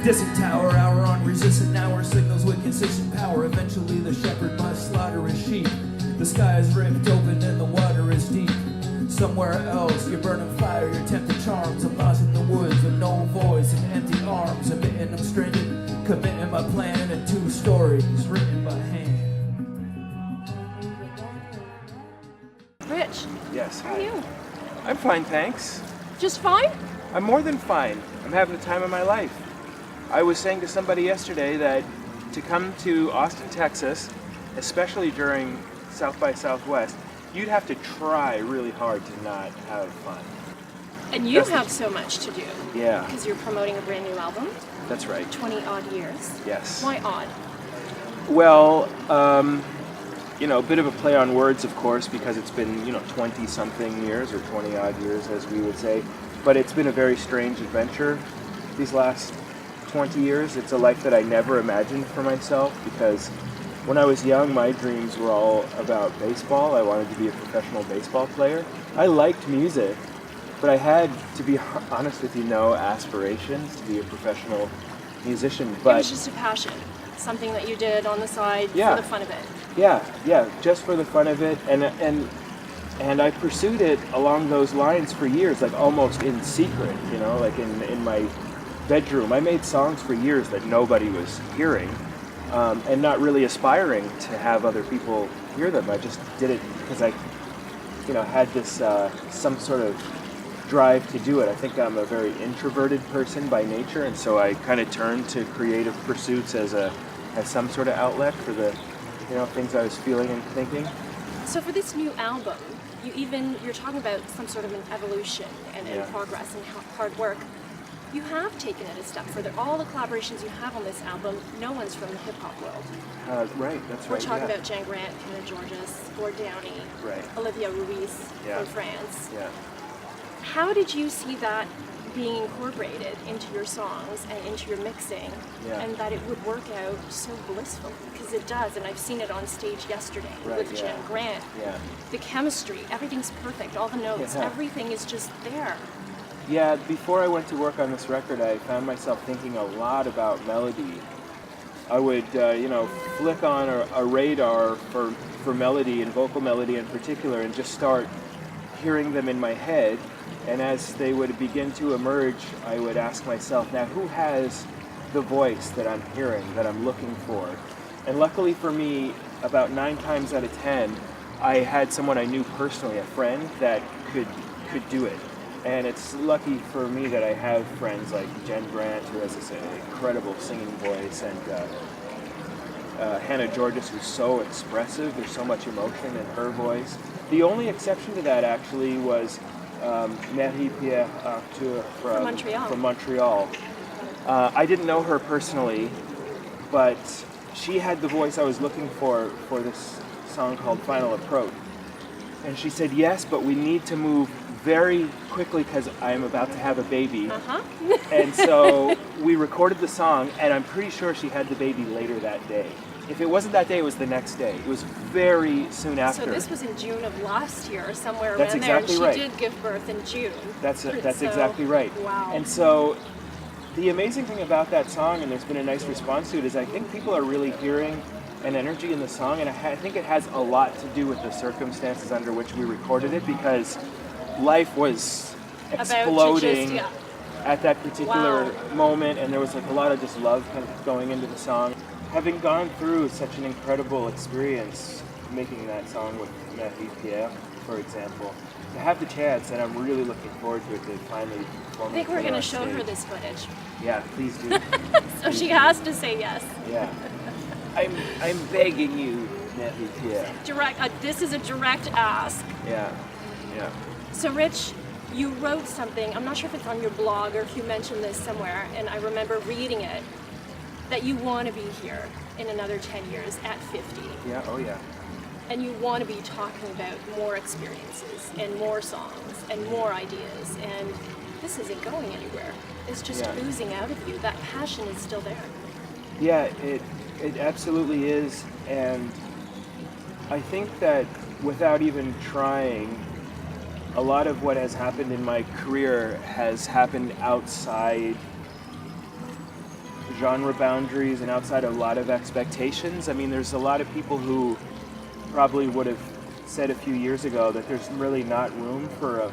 distant tower, our unresistant hour signals with consistent power. Eventually the shepherd must slaughter his sheep. The sky is ripped open and the water is deep. Somewhere else, you're burning fire, your tempting charms. I'm lost in the woods with no voice and empty arms. Admitting I'm stranded, committing my plan in 2 stories written by hand. Rich. Yes. How are you? I'm fine, thanks. Just fine? I'm more than fine. I'm having the time of my life. I was saying to somebody yesterday that to come to Austin, Texas, especially during South by Southwest, you'd have to try really hard to not have fun. And you have so much to do. Yeah. Because you're promoting a brand new album. That's right. 20 odd years. Yes. Why odd? Well, a bit of a play on words, of course, because it's been, 20-something years, or 20-odd years, as we would say. But it's been a very strange adventure these last 20 years. It's a life that I never imagined for myself, because when I was young, my dreams were all about baseball. I wanted to be a professional baseball player. I liked music, but I had, to be honest with you, no aspirations to be a professional musician. But it was just a passion. Something that you did on the side Yeah. for the fun of it. Yeah, just for the fun of it, and I pursued it along those lines for years, like almost in secret, like in my bedroom. I made songs for years that nobody was hearing, and not really aspiring to have other people hear them. I just did it because I, had this some sort of drive to do it. I think I'm a very introverted person by nature, and so I kind of turned to creative pursuits as some sort of outlet for the things I was feeling and thinking. So for this new album, you're talking about some sort of an evolution and progress and hard work. You have taken it a step further. All the collaborations you have on this album, no one's from the hip-hop world. Right, that's We're right. talking about Jan Grant, Hannah Georges, Gord Downey, Right. Olivia Ruiz Yeah. from France. Yeah. How did you see that being incorporated into your songs and into your mixing, and that it would work out so blissfully? Because it does, and I've seen it on stage yesterday with Jan Grant. Yeah. The chemistry, everything's perfect, all the notes, everything is just there. Yeah, before I went to work on this record, I found myself thinking a lot about melody. I would, flick on a radar for melody and vocal melody in particular, and just start hearing them in my head. And as they would begin to emerge, I would ask myself, now who has the voice that I'm hearing, that I'm looking for? And luckily for me, about 9 times out of 10, I had someone I knew personally, a friend that could do it. And it's lucky for me that I have friends like Jen Grant, who has this incredible singing voice, and Hannah Georges, who's so expressive. There's so much emotion in her voice. The only exception to that actually was Marie-Pierre Arthur from Montreal. I didn't know her personally, but she had the voice I was looking for this song called Final Approach. And she said, yes, but we need to move very quickly because I'm about to have a baby. And so we recorded the song, and I'm pretty sure she had the baby later that day. If it wasn't that day, it was the next day. It was very soon after. So this was in June of last year, somewhere around That's exactly there, and she right. did give birth in June. That's exactly right. Wow. And so the amazing thing about that song, and there's been a nice response to it, is I think people are really hearing an energy in the song, and I think it has a lot to do with the circumstances under which we recorded it, because life was exploding at that particular moment, and there was like a lot of just love kind of going into the song. Having gone through such an incredible experience making that song with Marie-Pierre, for example, to have the chance, and I'm really looking forward to it, to finally perform. I think we're going to show her this footage. Yeah, please do. So she has to say yes. Yeah. I'm begging you, Marie-Pierre. This is a direct ask. Yeah. So Rich, you wrote something, I'm not sure if it's on your blog or if you mentioned this somewhere, and I remember reading it, that you want to be here in another 10 years at 50. Yeah, oh yeah. And you want to be talking about more experiences and more songs and more ideas, and this isn't going anywhere. It's just oozing out of you. That passion is still there. Yeah, it absolutely is, and I think that without even trying, a lot of what has happened in my career has happened outside genre boundaries and outside a lot of expectations. I mean, there's a lot of people who probably would have said a few years ago that there's really not room for a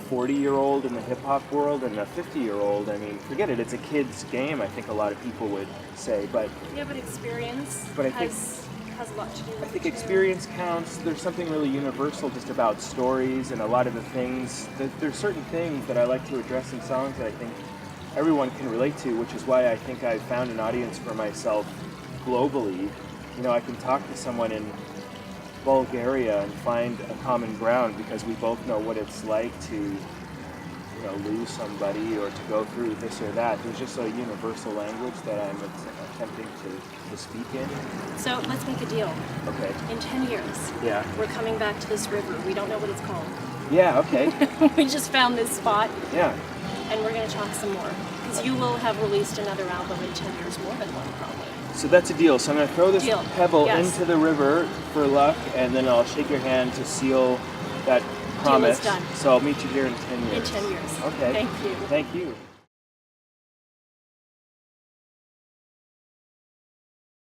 40-year-old in the hip-hop world and a 50-year-old. I mean, forget it, it's a kid's game, I think a lot of people would say. But yeah, but experience has a lot to do with it. I think too. experience counts. There's something really universal just about stories and a lot of the things. There's certain things that I like to address in songs that I think everyone can relate to, which is why I think I've found an audience for myself globally. You know, I can talk to someone in Bulgaria and find a common ground because we both know what it's like to, you know, lose somebody or to go through this or that. There's just a universal language that I'm attempting to speak in. So let's make a deal. Okay. In 10 years, Yeah. we're coming back to this river. We don't know what it's called. Yeah, okay. We just found this spot, Yeah. and we're going to talk some more. Because you will have released another album in 10 years, more than one probably. So that's a deal. So I'm going to throw this Deal. pebble Yes. into the river for luck, and then I'll shake your hand to seal that promise. done. So I'll meet you here in 10 years. In 10 years. Okay. Thank you. Thank you.